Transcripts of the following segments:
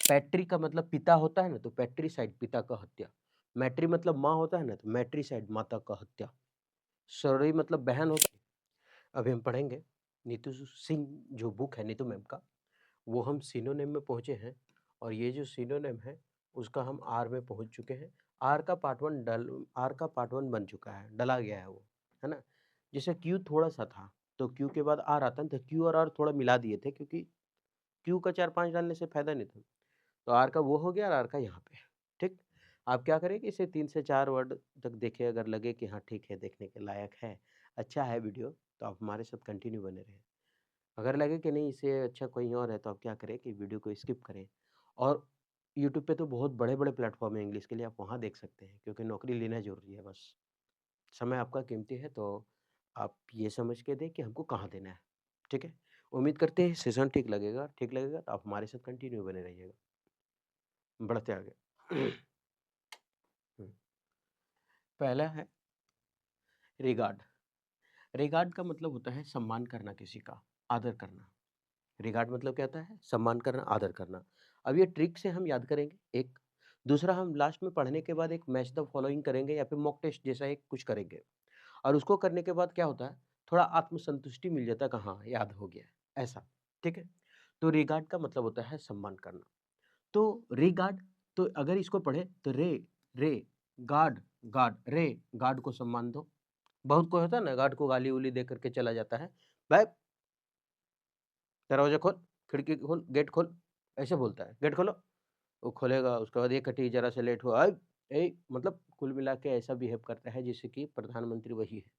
पैट्री का मतलब पिता होता है ना, तो पैट्रीसाइड पिता का हत्या। मैट्री मतलब माँ होता है ना, तो मैट्रीसाइड माता का हत्या। सॉरी मतलब बहन होती है। अभी हम पढ़ेंगे नीतू सिंह जो बुक है नीतू मैम का, वो हम सिनोनिम में पहुँचे हैं और ये जो सिनोनिम है, उसका हम आर में पहुँच चुके हैं। आर का पार्ट 1 बन चुका है, डला गया है वो, है ना? जैसे क्यू थोड़ा-सा था, तो क्यू के बाद आर आता है, तो क्यू और आर थोड़ा मिला दिए थे क्योंकि क्यू का 4-5 डालने से फ़ायदा नहीं था। तो आर का वो हो गया और आर का यहाँ पे, ठीक? आप क्या करें कि इसे 3 से 4 वर्ड तक देखें, अगर लगे कि हाँ ठीक है, देखने के लायक है, अच्छा है वीडियो, तो आप हमारे साथ कंटिन्यू बने रहें। अगर लगे कि नहीं इससे अच्छा कोई और है, तो आप क्या करें कि वीडियो को स्किप करें और यूट्यूब पे तो बहुत बड़े-बड़े प्लेटफ़ॉर्म हैं इंग्लिश के लिए, आप वहाँ देख सकते हैं क्योंकि नौकरी लेना ज़रूरी है बस। समय आपका कीमती है, तो आप ये समझ के दें कि हमको कहाँ देना है, ठीक है? उम्मीद करते हैं सेशन ठीक लगेगा तो आप हमारे साथ कंटिन्यू बने रहिएगा। बढ़ते आगे। हुँ, पहला है रिगार्ड। रिगार्ड का मतलब होता है सम्मान करना किसी का, आदर करना। रिगार्ड मतलब क्या होता है? सम्मान करना, आदर करना। अब ये ट्रिक से हम याद करेंगे एक, दूसरा हम लास्ट में पढ़ने के बाद एक मैच द फॉलोइंग करेंगे या फिर मॉक टेस्ट जैसा एक कुछ करेंगे और उसको करने के बाद क्या होता है, थोड़ा आत्मसंतुष्टि मिल जाता है कि हाँ, याद हो गया, ऐसा, ठीक है? तो रिगार्ड का मतलब होता है सम्मान करना। तो रिगार्ड, तो अगर इसको पढ़े तो रे, गार्ड, गार्ड को सम्मान दो। बहुत कोई होता है ना गार्ड को गाली-वाली दे करके चला जाता है, "बे दरवाज़ा खोल, खिड़की खोल, गेट खोल", ऐसे बोलता है, "गेट खोलो।" वो खोलेगा, उसके बाद, "ये कटी ज़रा सा लेट हुआ, मतलब कुल मिला के ऐसा बिहेव करता है जैसे कि प्रधानमंत्री वही है,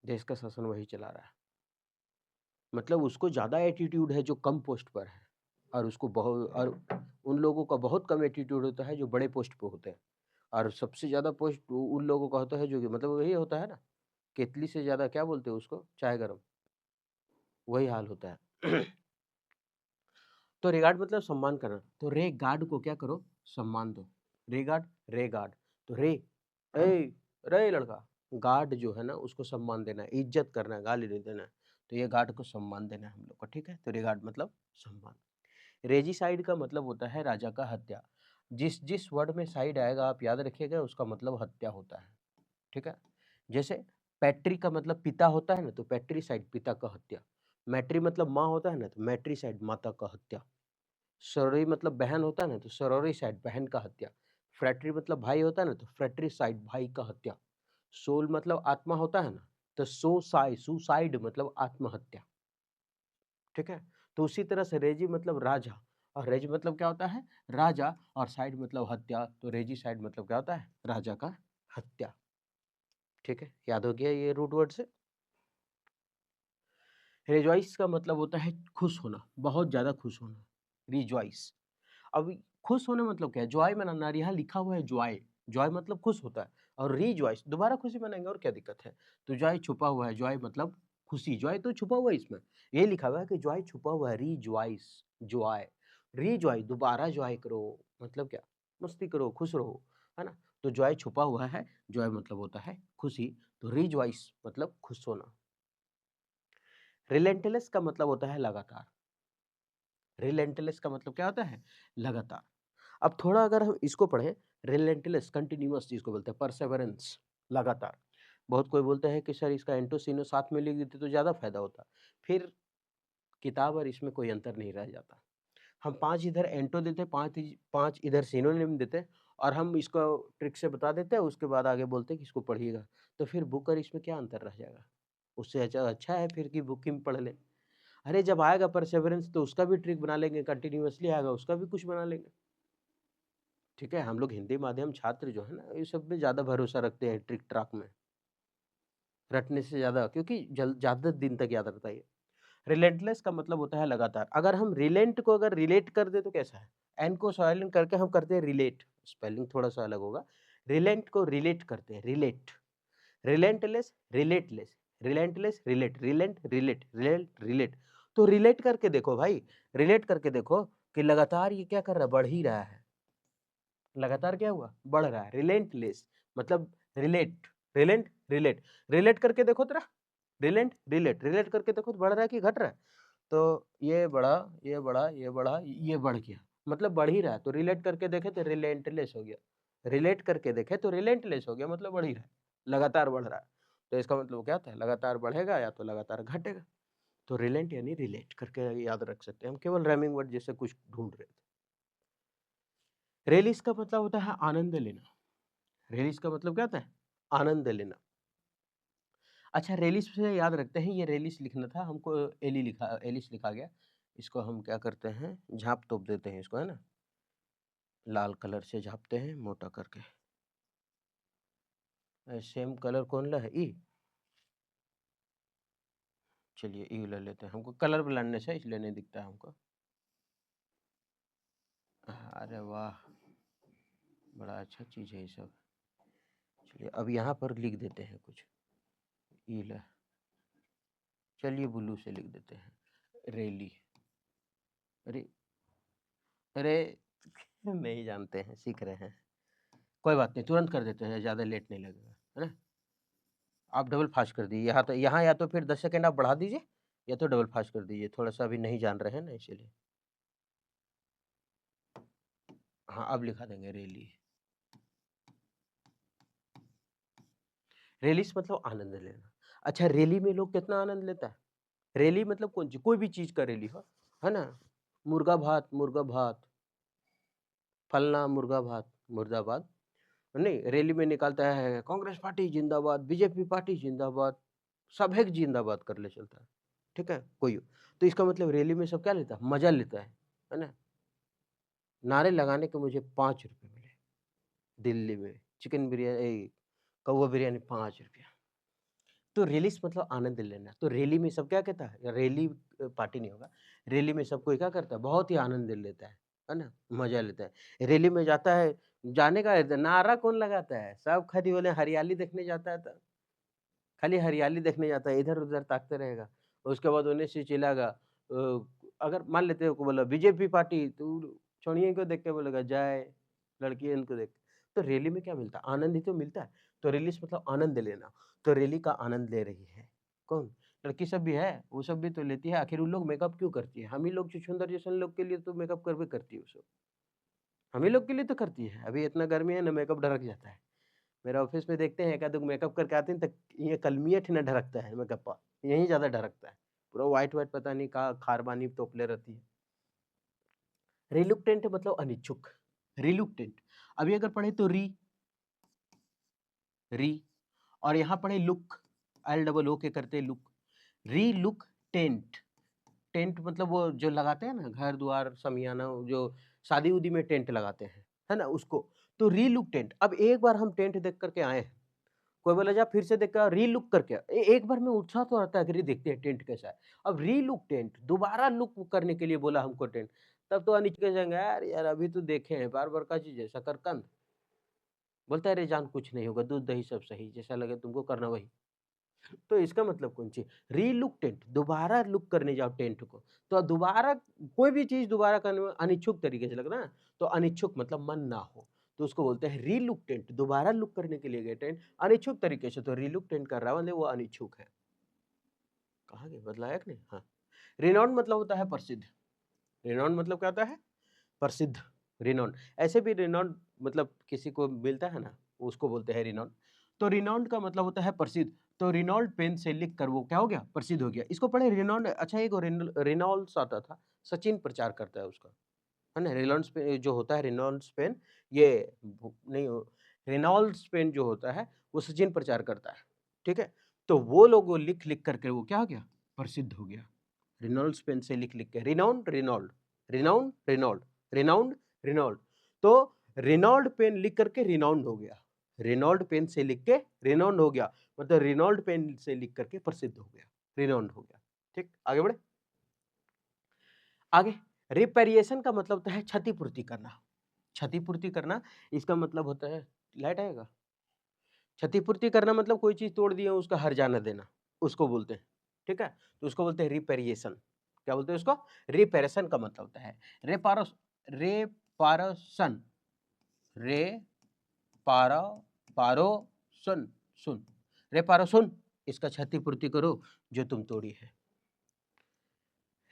देश का शासन वही चला रहा है। मतलब उसको ज़्यादा एटीट्यूड है जो कम पोस्ट पर है और उसको और उन लोगों का बहुत कम एटीट्यूड होता है जो बड़े पोस्ट पे होते हैं और सबसे ज़्यादा पोस्ट उन लोगों का होता है जो कि मतलब वही होता है ना, केतली से ज़्यादा क्या बोलते हैं उसको? चाय गरम, वही हाल होता है। तो रिगार्ड मतलब सम्मान करना, तो रे गार्ड को क्या करो? सम्मान दो। रे गार्ड, तो ए रे लड़का, गार्ड जो है ना उसको सम्मान देना है, इज़्ज़त करना है, गाली नहीं देना है। तो ये गार्ड को सम्मान देना है हम लोग को, ठीक है? तो रिगार्ड मतलब सम्मान। रेजिसाइड का मतलब होता है राजा का हत्या। जिस वर्ड में साइड आएगा आप याद रखिएगा उसका मतलब हत्या होता है, ठीक है? जैसे पैट्री का मतलब पिता होता है ना, तो पैट्रीसाइड पिता का हत्या। मैट्री मतलब माँ होता है ना, तो मैट्रीसाइड माता का हत्या। सरोरी मतलब बहन होता है ना, तो सरोरीसाइड बहन का हत्या। फ्रैटरी मतलब भाई होता है ना, तो फ्रैट्रीसाइड भाई का हत्या। सोल मतलब आत्मा होता है ना, तो सुसाइड मतलब आत्महत्या, ठीक है? तो उसी तरह से रेजी मतलब राजा और रेजी मतलब क्या होता है? राजा और साइड मतलब हत्या, तो रेजिसाइड मतलब क्या होता है? राजा का हत्या, ठीक है? याद हो गया ये रूट वर्ड से? रिजॉइस का मतलब होता है खुश होना, बहुत ज़्यादा खुश होना, रिजॉइस। अब खुश होना मतलब क्या है? जॉय मनाना, और यहाँ लिखा हुआ है जॉय, जॉय मतलब खुश होता है और रिजॉइस दोबारा खुशी मनाएँगे और क्या दिक्कत है? तो जॉय छुपा हुआ है, जॉय मतलब खुशी, जॉय तो छुपा हुआ है इसमें। ये लिखा हुआ है कि जॉय छुपा हुआ है, रिजॉइस, जॉय, रिजॉय दोबारा जॉय करो, मतलब क्या? मस्ती करो, खुश रहो, है ना? तो जॉय छुपा हुआ है, जॉय मतलब होता है खुशी, तो रिजॉइस मतलब खुश होना। रिलेंटलेस का मतलब होता है लगातार। रिलेंटलेस का मतलब क्या होता है? लगातार। अब थोड़ा अगर हम इसको पढ़ें, रिलेंटलेस कंटीन्यूअस जिसको बोलते हैं, परसेवरेंस लगातार। बहुत कोई बोलता है कि सर इसका एंटो सिनो साथ में लिख देते तो ज़्यादा फ़ायदा होता। फिर किताब और इसमें कोई अंतर नहीं रह जाता। हम 5 इधर एंटो देते, 5 इधर सिनोनिम देते और हम इसको ट्रिक से बता देते हैं, उसके बाद आगे बोलते हैं कि इसको पढ़िएगा। तो फिर बुक और इसमें क्या अंतर रह जाएगा? उससे अच्छा है फिर कि बुक ही में पढ़ लें। अरे जब आएगा परसेवरेंस तो उसका भी ट्रिक बना लेंगे, कंटीन्यूअसली आएगा उसका भी कुछ बना लेंगे। ठीक है? हम लोग हिंदी माध्यम छात्र जो है ना, ये सब में ज़्यादा भरोसा रखते हैं ट्रिक-ट्राक में, रटने से ज़्यादा, क्योंकि जल ज़्यादा दिन तक याद रहता है ये। रिलेंटलेस का मतलब होता है लगातार। अगर हम रिलेंट को अगर रिलेट कर दें तो कैसा है? एन को साइलेंट करके हम करते हैं रिलेट, स्पेलिंग थोड़ा-सा अलग होगा। रिलेंट को रिलेट करते हैं, relate. Relentless, relentless, relentless, relate, relate. तो रिलेट करके देखो भाई, रिलेट करके देखो कि लगातार ये क्या कर रहा है? बढ़ ही रहा है। लगातार क्या हुआ? बढ़ रहा है। रिलेंटलेस मतलब रिलेट, रिलेट, रिलेट करके देखो ज़रा, रिलेट करके देखो तो बढ़ रहा है कि घट रहा है? तो ये बढ़ा, ये बढ़ा, ये बढ़ा, ये बढ़ गया। मतलब बढ़ ही रहा है, तो रिलेट करके देखे तो रिलेंटलेस हो गया, रिलेट करके देखे तो रिलेंटलेस हो गया, मतलब बढ़ ही रहा है, लगातार बढ़ रहा है। तो इसका मतलब क्या होता है, लगातार बढ़ेगा या तो लगातार घटेगा। तो रिलेंट यानी रिलेट करके याद रख सकते हैं हम, केवल राइमिंग वर्ड जैसे कुछ ढूंढ रहे थे। रेलिस का मतलब होता है आनंद लेना। रेलिस का मतलब क्या होता है, आनंद लेना। अच्छा, रेलिस से याद रखते हैं, ये रेलिस लिखना था हमको, एलिस लिखा गया। इसको हम क्या करते हैं, झाप तोप देते हैं इसको, है ना, लाल कलर से झापते हैं मोटा करके। सेम कलर कौन ला है, ई। चलिए ई ले लेते हैं, हमको कलर ब्लाइंडनेस है इसलिए नहीं दिखता है हमको। अरे वाह, बड़ा अच्छा चीज़ है ये सब। चलिए अब यहाँ पर लिख देते हैं कुछ, ई ला, चलिए ब्लू से लिख देते हैं, रेली। अरे अरे नहीं जानते हैं, सीख रहे हैं, कोई बात नहीं, तुरंत कर देते हैं, ज़्यादा लेट नहीं लगेगा, है ना। आप डबल फास्ट कर दीजिए, यहाँ या तो फिर 10 सेकंड आप बढ़ा दीजिए, या तो डबल फास्ट कर दीजिए, थोड़ा सा अभी नहीं जान रहे हैं ना इसीलिए। हाँ अब लिखा देंगे रेली। रेलिस मतलब आनंद लेना। अच्छा, रैली में लोग कितना आनंद लेता है, रैली मतलब कौन सी, कोई भी चीज का रैली हो, है ना, मुर्गा भात, फलना मुर्गा भात, मुर्दाबाद, नहीं रैली में निकालता है कांग्रेस पार्टी जिंदाबाद, बीजेपी पार्टी जिंदाबाद, सब एक जिंदाबाद कर ले चलता है, ठीक है कोई हो। तो इसका मतलब रैली में सब क्या लेता है, मजा लेता है ना। नारे लगाने के मुझे 5 रुपए मिले दिल्ली में, चिकन बिरयानी, कौवा बिरयानी 5 रुपया। तो रैलिस मतलब आनंद लेना। तो रैली में सब क्या कहता है, रैली पार्टी नहीं होगा, रैली में सब कोई क्या करता है, बहुत ही आनंद लेता है ना, मजा लेता है। रैली में जाता है, जाने का नारा कौन लगाता है, सब खाली बोले हरियाली देखने जाता है, तो खाली हरियाली देखने जाता है, इधर उधर ताकते रहेगा, उसके बाद उन्हें से चिल्लागा, अगर मान लेते हो को बोला बीजेपी पार्टी, तो छोड़िए को देख के बोलेगा जय, लड़की इनको देख। तो रैली में क्या मिलता है, आनंद ही तो मिलता है। तो रैली मतलब आनंद लेना, तो रैली का आनंद ले रही है कौन, लड़की सब भी है, वो सब भी तो लेती है, आखिर उन लोग मेकअप क्यों करती है, हम ही लोग छुछुंदर जैसे लोग के लिए तो मेकअप कर भी करती है वो सब, हम ही लोग के लिए तो करती है। अभी इतना गर्मी है ना, मेकअप ढरक जाता है, मेरा ऑफिस में देखते हैं एकाध मेकअप करके आते हैं, तक ये कलमियत ही ना ढरकता है मेकअप, यही ज्यादा ढरकता है, पूरा व्हाइट व्हाइट पता नहीं कहा खारबानी तोपले रहती है। रिलुक्टेंट मतलब अनिच्छुक, रिलुक्टेंट। अभी अगर पढ़े तो री, और यहाँ पढ़े लुक, एल डबल ओ के करते लुक, री लुक टेंट। टेंट मतलब वो जो लगाते हैं ना घर द्वार समियाना, जो शादी उदी में टेंट लगाते हैं, है ना उसको। तो री लुक टेंट, अब एक बार हम टेंट देख करके आए हैं, कोई बोला जा फिर से देखा रीलुक करके, एक बार में उत्साह तो आता है कि देखते हैं टेंट कैसा है। अब रीलुक टेंट, दोबारा लुक करने के लिए बोला हमको टेंट, तब तो अनिच के जाएंगे, यार यार अभी तो देखे हैं, बार बार का चीज है, शकरकंद। बोलता है अरे जान कुछ नहीं होगा, दूध दही सब सही, जैसा लगे तुमको करना वही। तो इसका मतलब कौन सी, रीलुक टेंट, दोबारा लुक करने जाओ टेंट को। तो दोबारा कोई भी चीज दोबारा करने में अनिच्छुक तरीके से लगना, तो अनिच्छुक मतलब मन ना हो, तो उसको बोलते हैं रीलुक टेंट, दोबारा लुक करने के लिए गए टेंट अनिच्छुक तरीके से, तो रीलुक टेंट कर रहा है मतलब वो अनिच्छुक है। कहाँ गए, बदलाया कि नहीं, हाँ। रिनाउंड मतलब होता है प्रसिद्ध, रिनाउंड मतलब क्या होता है, प्रसिद्ध, रिनाउंड। ऐसे भी रिनाउंड मतलब किसी को मिलता है ना, उसको बोलते हैं रिनाउंड। तो रिनाउंड का मतलब होता है प्रसिद्ध, तो रिनॉल्ड पेन से लिख कर वो क्या हो गया, प्रसिद्ध हो गया, इसको पढ़े रिनाउंड। अच्छा एक रिनॉल्ड्स आता था, सचिन प्रचार करता है उसका, है ना, रिनॉल्ड्स पेन जो होता है, रिनॉल्ड्स पेन, ये नहीं, रिनॉल्ड्स पेन जो होता है वो सचिन प्रचार करता है, ठीक है। तो वो लोग वो लिख लिख करके वो क्या हो गया, प्रसिद्ध हो गया, रिनॉल्ड्स पेन से लिख लिख के, renowned Reynold, renowned Reynold, renowned Reynold. तो रिनॉल्ड पेन लिख करके रिनाउंड हो गया, रिनॉल्ड पेन से लिख के रिनाउंड हो गया, मतलब रिनॉल्ड पेन से लिख करके प्रसिद्ध हो गया, रिनाउंड हो गया। ठीक, आगे बढ़े। आगे, रिपेरिएशन का मतलब होता है क्षतिपूर्ति करना, क्षतिपूर्ति करना, इसका मतलब होता है, लाइट आएगा, क्षतिपूर्ति करना मतलब कोई चीज तोड़ दिया उसका हर्जाना देना, उसको बोलते हैं, ठीक है। तो उसको बोलते हैं रिपेरिएशन, क्या बोलते हैं उसको, रिपेरेशन का मतलब होता है रेपारेशन, रे पारा पारो सुन, सुन, रेपारेशन, इसका क्षतिपूर्ति करो जो तुम तोड़ी है,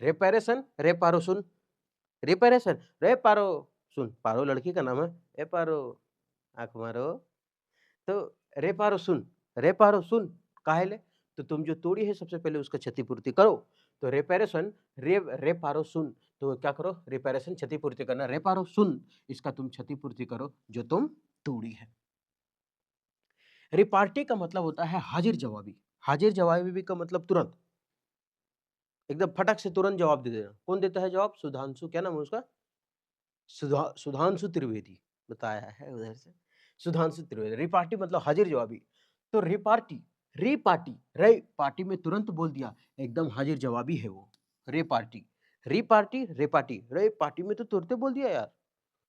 रेपेरेशन रेपारेशन, रिपेरेशन, रे पारो, सुन, पारो लड़की का नाम है, ए पारो, आँख मारो, तो रे पारो सुन, रे पारो सुन, काहे ले? तो तुम जो तोड़ी है सबसे पहले उसका क्षतिपूर्ति करो। तो रिपेरेशन, रे पारो सुन, तो क्या करो? रिपेरेशन क्षतिपूर्ति करना, रे पारो सुन, इसका तुम क्षतिपूर्ति करो जो तुम तोड़ी है। रिपार्टी का मतलब होता है हाजिर जवाबी। हाजिर जवाबी का मतलब तुरंत, एकदम फटक से तुरंत जवाब दे देना। कौन देता है जवाब? सुधांशु, क्या नाम है उसका? सुधांशु त्रिवेदी बताया है उधर से। सुधांशु त्रिवेदी, रिपार्टी मतलब हाजिर जवाबी। तो रिपार्टी, रिपार्टी, रे पार्टी में तुरंत बोल दिया, एकदम हाजिर जवाबी है वो। रिपार्टी, रिपार्टी, रेपार्टी, रे पार्टी में तो तुरंत बोल दिया यार,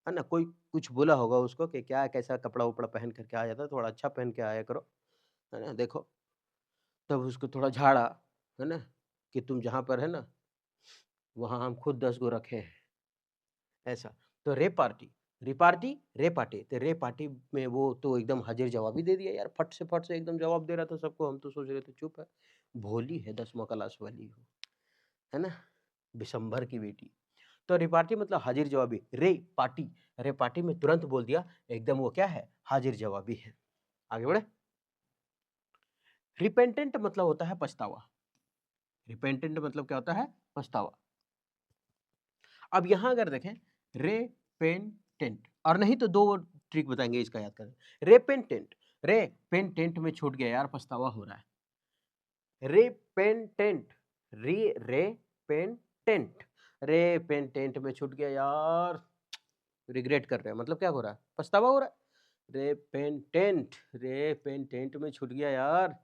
है ना? कोई कुछ बोला होगा उसको कि क्या कैसा कपड़ा-वपड़ा पहन कर के आ जाता है, थोड़ा अच्छा पहन के आया करो, है ना? देखो, तब उसको थोड़ा झाड़ा, है ना? कि तुम जहाँ पर है ना, वहाँ हम खुद 10 गो रखे हैं, ऐसा। तो रेपार्टी, रिपार्टी, रेपार्टी, तो रेपार्टी में वो तो एकदम हाजिर जवाबी दे दिया यार, फट से एकदम जवाब दे रहा था सबको, हम तो सोच रहे थे चुप है, भोली है 10वां क्लास वाली हो, है ना? बिशंभर की बेटी। तो रिपार्टी मतलब हाजिर जवाबी, रे पार्टी, रे पार्टी में तुरंत बोल दिया, एकदम वो क्या है? हाजिर जवाबी है। आगे बढ़े। रिपेंटेंट मतलब होता है पछतावा। रिपेंटेंट मतलब क्या होता है? पछतावा। अब यहां अगर देखें, रेपेंटेंट, और नहीं तो दो ट्रिक बताएंगे इसका याद करें। रेपेंटेंट, रे पेन टेंट में छूट गया यार, पछतावा हो रहा है। रेपेंटेंट, री रे पेन टेंट, रे पेन टेंट में छूट गया यार, रिग्रेट कर रहे हैं, मतलब क्या हो रहा है? पछतावा हो रहा है। रेपेंटेंट, रे पेन टेंट में छूट गया यार,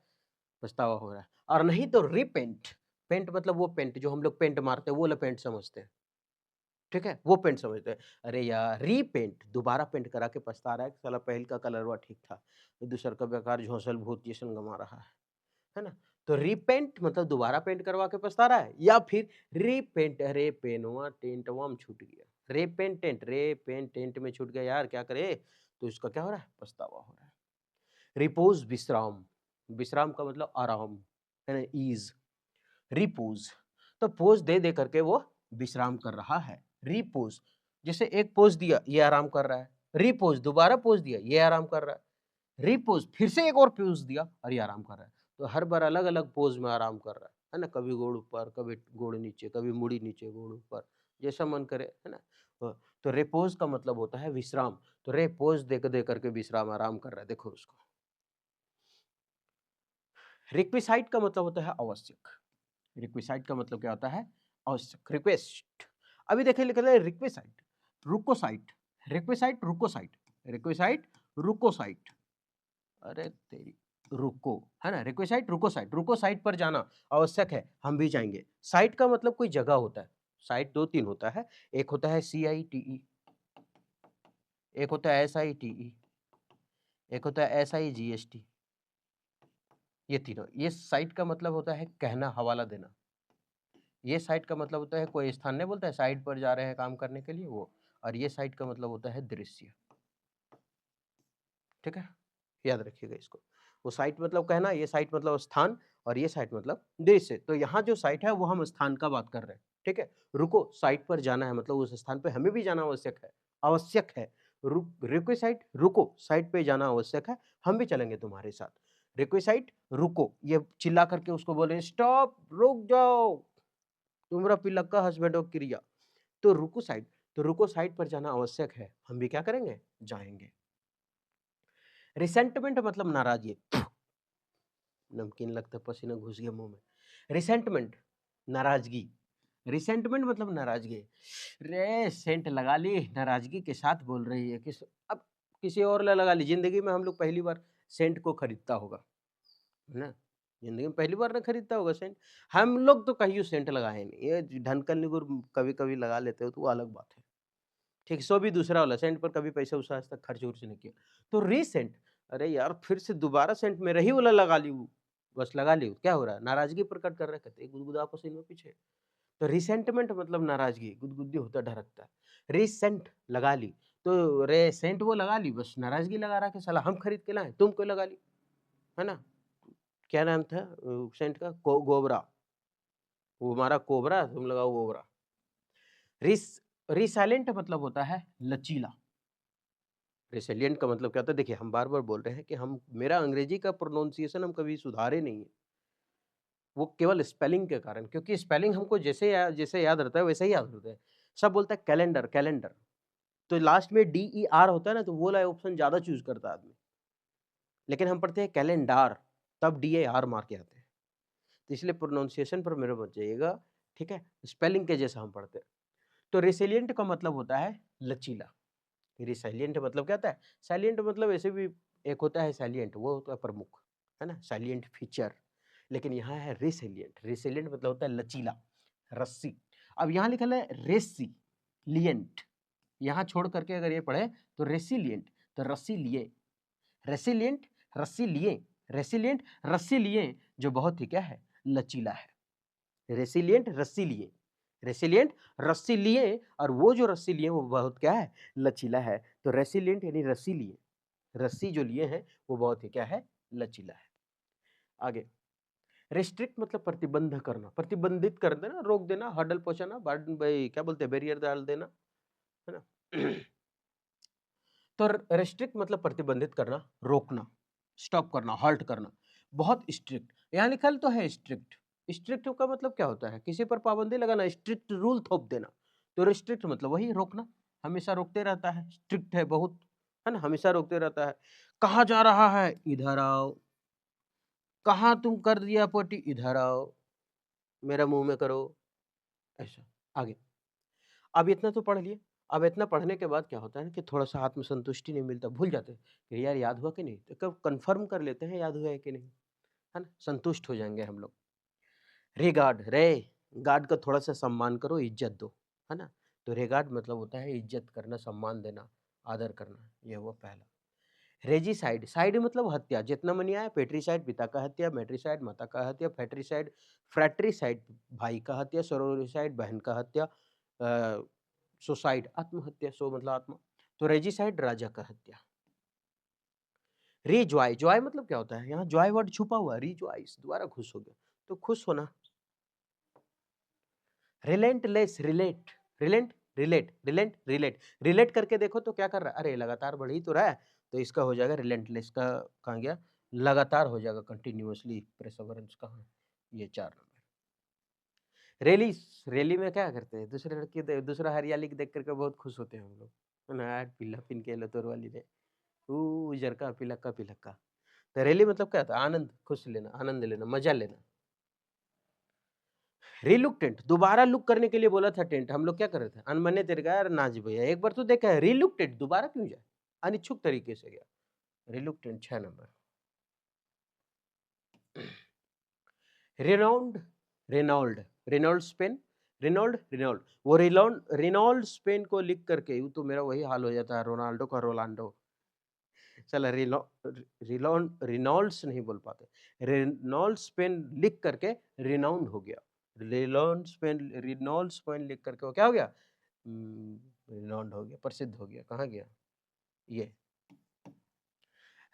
पछतावा हो रहा है। और नहीं तो रिपेंट, पेंट मतलब वो पेंट जो हम लोग पेंट मारते हैं, वो वाला पेंट समझते हैं, ठीक है? वो पेंट समझते हैं। अरे यार, रीपेंट, दोबारा पेंट करा के पछता रहा है कि साला पहले का कलरवा ठीक था, ये दूसर का बेकार झोंसल भूत जैसन गमा रहा है ना? तो रीपेंट मतलब दोबारा पेंट करवा के पछता रहा है, या फिर रीपेंट, अरे पेनवा टेंटवा में छूट गया, रेपेंटेंट, रे पेन टेंट में छूट गया यार, क्या करे? तो इसका क्या हो रहा है? पछतावा हो रहा है। रिपोज, विश्राम, विश्राम का मतलब आराम, है ना? ईज, रिपोज, तो पोज दे दे करके वो विश्राम कर रहा है। रिपोज, जैसे एक पोज दिया, ये आराम कर रहा है, रिपोज दोबारा पोज दिया, ये आराम कर रहा है, रिपोज फिर से एक और पोज दिया और ये आराम कर रहा है। तो हर बार अलग अलग पोज में आराम कर रहा है ना? कभी गोड़ ऊपर, कभी गोड़ नीचे, कभी मुड़ी नीचे, गोड़ ऊपर, जैसा मन करे, है ना? तो रेपोज का मतलब होता है विश्राम। तो रेपोज दे करके विश्राम, आराम कर रहा है, देखो उसको। रिक्विसाइट का मतलब होता है आवश्यक। रिक्विसाइट का मतलब क्या होता है? आवश्यक, रिक्वेस्ट। अभी देखिए लिखा है रिक्वेसाइट, रुकोसाइट, रिक्वेसाइट, रुकोसाइट, रिक्वेसाइट, रुकोसाइट, अरे तेरी, रुको, है ना? रिक्वेसाइट, रुकोसाइट, रुकोसाइट पर जाना आवश्यक है, हम भी जाएंगे। साइट का मतलब कोई जगह होता है। साइट दो तीन होता है, एक होता है CITE, एक होता है SITE, एक होता है SIGST, ये तीनों। ये साइट का मतलब होता है कहना, हवाला देना। ये साइट का मतलब होता है कोई स्थान नहीं बोलता है साइट पर जा रहे हैं काम करने के लिए, वो। और ये साइट का मतलब होता है दृश्य, ठीक है? याद रखिएगा इसको। वो साइट मतलब कहना, ये साइट मतलब स्थान, और ये साइट मतलब दृश्य। तो यहाँ जो साइट है वो हम स्थान का बात कर रहे हैं, ठीक है? रुको, साइट पर जाना है मतलब उस स्थान पे हमें भी जाना आवश्यक है, आवश्यक है। रुको साइट, रुको साइट पे जाना आवश्यक है, हम भी चलेंगे तुम्हारे साथ। रिक्वेसाइट, रुको, ये चिल्ला करके उसको बोले स्टॉप, रुक जाओ, तुमरा पिलक्का हस्बैंड ऑफ क्रिया। तो रुको साइड, तो रुको साइड पर जाना आवश्यक है, हम भी क्या करेंगे? जाएंगे। रिसेंटमेंट मतलब नाराजगी, नमकीन लगता पसीना घुस गया मुंह में। रिसेंटमेंट, नाराजगी, रिसेंटमेंट मतलब नाराजगी। रे सेंट लगा ली, नाराजगी के साथ बोल रही है, किस, अब किसी और ने लगा ली। जिंदगी में हम लोग पहली बार सेंट को खरीदता होगा, है ना? जिंदगी में पहली बार ना खरीदता होगा सेंट। हम लोग तो कहीं सेंट लगाए नहीं, ये ढनकन निगुर कभी कभी लगा लेते हो तो वो अलग बात है, ठीक। सो भी दूसरा वाला सेंट पर कभी पैसा उसा आज तक खर्च उर्च नहीं किया। तो रीसेंट, अरे यार फिर से दोबारा सेंट मेरा ही वाला लगा ली, बस लगा ली, क्या हो रहा है? नाराजगी प्रकट कर रहे, कहते गुदगुदा पसीने में पीछे। तो रिसेंटमेंट मतलब नाराजगी, गुदगुदी होता ढरकता है। रिसेंट लगा ली, तो रेसेंट वो लगा ली, बस नाराजगी लगा रहा कि साला हम खरीद के लाए, तुम कोई लगा ली, है ना? क्या नाम था सेंट का? गोबरा, वो हमारा कोबरा, तुम लगाओ गोबरा। रिसाइलेंट मतलब होता है लचीला। रेसिलिएंट का मतलब क्या होता है? देखिए, हम बार-बार बोल रहे हैं कि हम मेरा अंग्रेजी का प्रोनाउंसिएशन हम कभी सुधारे नहीं है। वो केवल स्पेलिंग के कारण, क्योंकि स्पेलिंग हमको जैसे याद रहता है वैसे ही याद रहता है। सब बोलता है कैलेंडर, कैलेंडर, तो लास्ट में DER होता है ना, तो वो वाला ऑप्शन ज़्यादा चूज़ करता है आदमी। लेकिन हम पढ़ते हैं कैलेंडार, तब DAR मार के आते हैं। तो इसलिए प्रोनाउंसिएशन पर मेरे मत जाइएगा, ठीक है? स्पेलिंग के जैसा हम पढ़ते हैं। तो रेसिलिएंट का मतलब होता है लचीला। रिसाइलिएंट मतलब क्या होता है? साइलेंट मतलब ऐसे भी एक होता है साइलिएंट, वो होता है प्रमुख, है ना? साइलिएंट फीचर। लेकिन यहाँ है रेसिलिएंट। रेसिलिएंट मतलब होता है लचीला, रस्सी। अब यहाँ लिखा है रेसिलिएंट, यहाँ छोड़ करके अगर ये पढ़े तो रेसिलिएंट, तो रस्सी लिए। रेसिलिएंट रस्सी लिए, रेसिलिएंट रस्सी लिए, जो बहुत ही क्या है? लचीला है। रेसिलिएंट रस्सी लिए, रेसिलिएंट रस्सी लिए, और वो जो रस्सी लिए वो बहुत क्या है? लचीला है। तो रेसिलिएंट यानी रस्सी लिए, रस्सी जो लिए हैं वो बहुत ही क्या है? लचीला है। आगे, रेस्ट्रिक्ट मतलब प्रतिबंध करना, प्रतिबंधित कर देना, रोक देना, हर्डल पहुंचाना, भाई क्या बोलते हैं, बैरियर डाल देना, है ना? तो रेस्ट्रिक्ट मतलब प्रतिबंधित करना, रोकना, स्टॉप करना, हॉल्ट करना। बहुत स्ट्रिक्ट, यहाँ लिखल तो है स्ट्रिक्ट। स्ट्रिक्ट का मतलब क्या होता है? किसी पर पाबंदी लगाना, स्ट्रिक्ट रूल थोप देना। तो रिस्ट्रिक्ट मतलब वही रोकना, हमेशा रोकते रहता है, स्ट्रिक्ट है बहुत, है ना? हमेशा रोकते रहता है। कहाँ जा रहा है? इधर आओ। कहाँ तुम कर दिया पोटी? इधर आओ, मेरा मुंह में करो, ऐसा। आगे, अब इतना तो पढ़ लिए। अब इतना पढ़ने के बाद क्या होता है ना कि थोड़ा-सा आत्मसंतुष्टि नहीं मिलता, भूल जाते हैं कि यार याद हुआ कि नहीं? तो कब कन्फर्म कर लेते हैं याद हुआ है कि नहीं, है ना? संतुष्ट हो जाएँगे हम लोग। रिगार्ड, गार्ड का थोड़ा-सा सम्मान करो, इज़्ज़त दो, है ना? तो रिगार्ड मतलब होता है इज़्ज़त करना, सम्मान देना, आदर करना, ये हुआ पहला। रेजिसाइड, साइड मतलब हत्या, जितना मनी आया, पेट्रीसाइड पिता का हत्या, मैट्रिसाइड माता का हत्या, फैट्रिसाइड फ्रैट्रिसाइड भाई का हत्या, सोरोरिसाइड बहन का हत्या, सुसाइड आत्महत्या, सो मतलब आत्मा। तो रेजिसाइड राजा का हत्या। रिजॉय, जॉय मतलब क्या होता है? यहाँ जॉय वर्ड छुपा हुआ है, रिजॉइस, दोबारा खुश हो गया, तो खुश होना। Relentless, relate, reliant, relate, reliant, relate, relate करके देखो तो क्या कर रहा है? अरे लगातार बढ़ ही तो रहा है, तो इसका हो जाएगा रिलेंटलेस का, कहाँ गया? लगातार हो जाएगा, कंटिन्यूअसली, परसेवरेंस कहाँ है? ये 4 नंबर। रैली, रैली में क्या करते हैं? दूसरे लड़के दूसरा हरियाली देख करके बहुत खुश होते हैं हम लोग, है ना? यार पीला पिन के लो तोर वाली ने, उजरका पिलक्का पिलक्का। तो रैली मतलब क्या होता है? आनंद, खुश लेना, आनंद लेना, मजा लेना। रिलुक्टेंट, दोबारा लुक करने के लिए बोला था टेंट, हम लोग क्या कर रहे थे? अनमने तेरे का यार नाज भैया, एक बार तो देखा है, रिलुक्टेंट दोबारा क्यों जाए? अनिच्छुक तरीके से गया। रिलुक्टेंट 6 नंबर। रेनाउंड, रेनॉल्ड, रेनॉल्ड स्पेन, रेनॉल्ड, रेनॉल्ड, वो रेनॉल्ड स्पेन को लिख करके यूँ तो मेरा वही हाल हो जाता है रोनाल्डो का रोलांडो। चला रेनॉल्ड्स नहीं बोल पाते। रेनॉल्ड स्पेन लिख करके रिनाउंड हो गया। रेनॉल्ड स्पेन लिख करके वो क्या हो गया? रिनाउंड हो गया, प्रसिद्ध हो गया। कहाँ गया? ये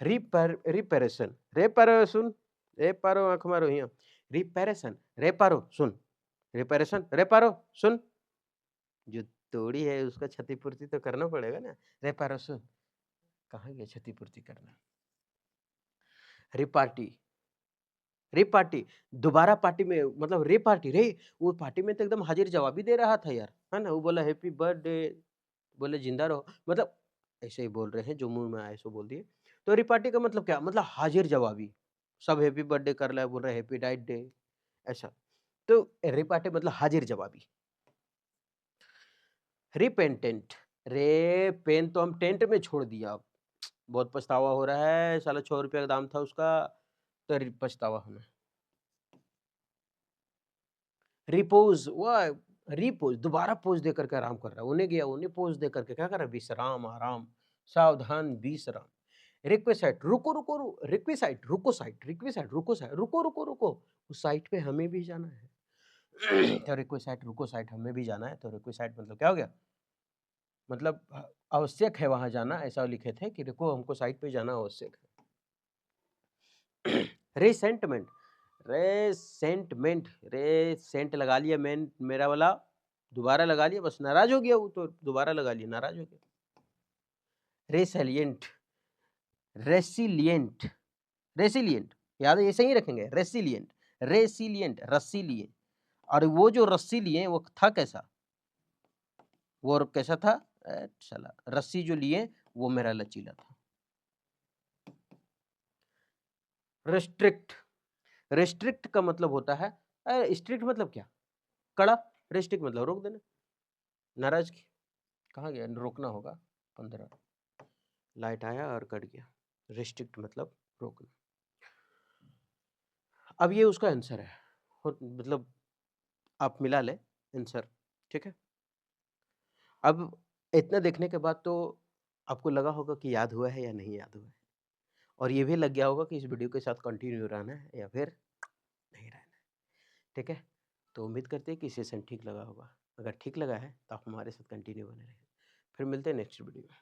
रिपेरेशन, रेपारो सुन, रेपारो आँख मारो हियाँ। रिपेरेशन, रेपारो सुन, रिपेरेशन, रेपारो सुन। जो तोड़ी है उसका क्षतिपूर्ति तो करना पड़ेगा ना। रेपारो सुन, कहाँ गया क्षतिपूर्ति करना? रिपार्टी, रिपार्टी, दोबारा पार्टी में मतलब रिपार्टी रे, वो पार्टी में तो एकदम हाजिर-जवाबी दे रहा था यार, है ना? वो बोला हैप्पी बर्थडे, बोले जिंदा रहो, मतलब ऐसे ही बोल रहे हैं, जो मुँह में आए सो बोल दिए। तो रिपार्टी का मतलब क्या? मतलब हाजिर-जवाबी, सब हैप्पी बर्थडे कर रहा है, बोल रहा है हैप्पी डाइट डे, ऐसा। तो रिपार्टी मतलब हाजिर-जवाबी। रिपेंटेंट, रे पेन तो हम टेंट में छोड़ दिया अब, बहुत पछतावा हो रहा है, साला ₹6 का दाम था उसका, तो पछतावा हमें। रिपोज़, वह रिपोज़, दोबारा पोज़ दे करके आराम कर रहा है। उन्हें गया, उन्हें पोज़ दे करके क्या कर रहा है? विश्राम, आराम, सावधान, विश्राम। रिक्वेसाइट, रुको, रुको, रिक्वेसाइट, रुको साइट, रिक्वेसाइट, रुको साइट, रुको, रुको, रुको, उस साइट पे हमें भी जाना है। तो रिक्वेसाइट, रुको साइट, हमें भी जाना है, तो रिक्वेसाइट मतलब क्या हो गया? मतलब आवश्यक है वहाँ जाना, ऐसा लिखे थे कि रुको हमको साइट पे जाना आवश्यक है। रिसेंटमेंट, रेसेंटमेंट, रेसेंट लगा लिया मेरा वाला, दोबारा लगा लिया, बस नाराज़ हो गया वो, तो दोबारा लगा लिया, नाराज़ हो गया। रेसिलिएंट, रेसिलिएंट, रेसिलिएंट, याद है, ये सही रखेंगे, रेसिलिएंट, रेसिलिएंट, रस्सी लिए। और वो जो रस्सी लिए वो था कैसा? वो कैसा था? साला रस्सी जो लिए वो मेरा लचीला था। रेस्ट्रिक्ट, रेस्ट्रिक्ट का मतलब होता है, स्ट्रिक्ट मतलब क्या? कड़ा, रेस्ट्रिक्ट मतलब रोक देना, नाराजगी। कहाँ गया? रोकना होगा। 15 लाइट आया और कट गया। रेस्ट्रिक्ट मतलब रोकना। अब ये उसका आंसर है, मतलब आप मिला ले आंसर, ठीक है। अब इतना देखने के बाद तो आपको लगा होगा कि याद हुआ है या नहीं याद हुआ है, और ये भी लग गया होगा कि इस वीडियो के साथ कंटिन्यू रहना है या फिर नहीं रहना है, ठीक है। तो उम्मीद करते हैं कि सेशन ठीक लगा होगा। अगर ठीक लगा है तो आप हमारे साथ कंटिन्यू बने रहें। फिर मिलते हैं नेक्स्ट वीडियो में।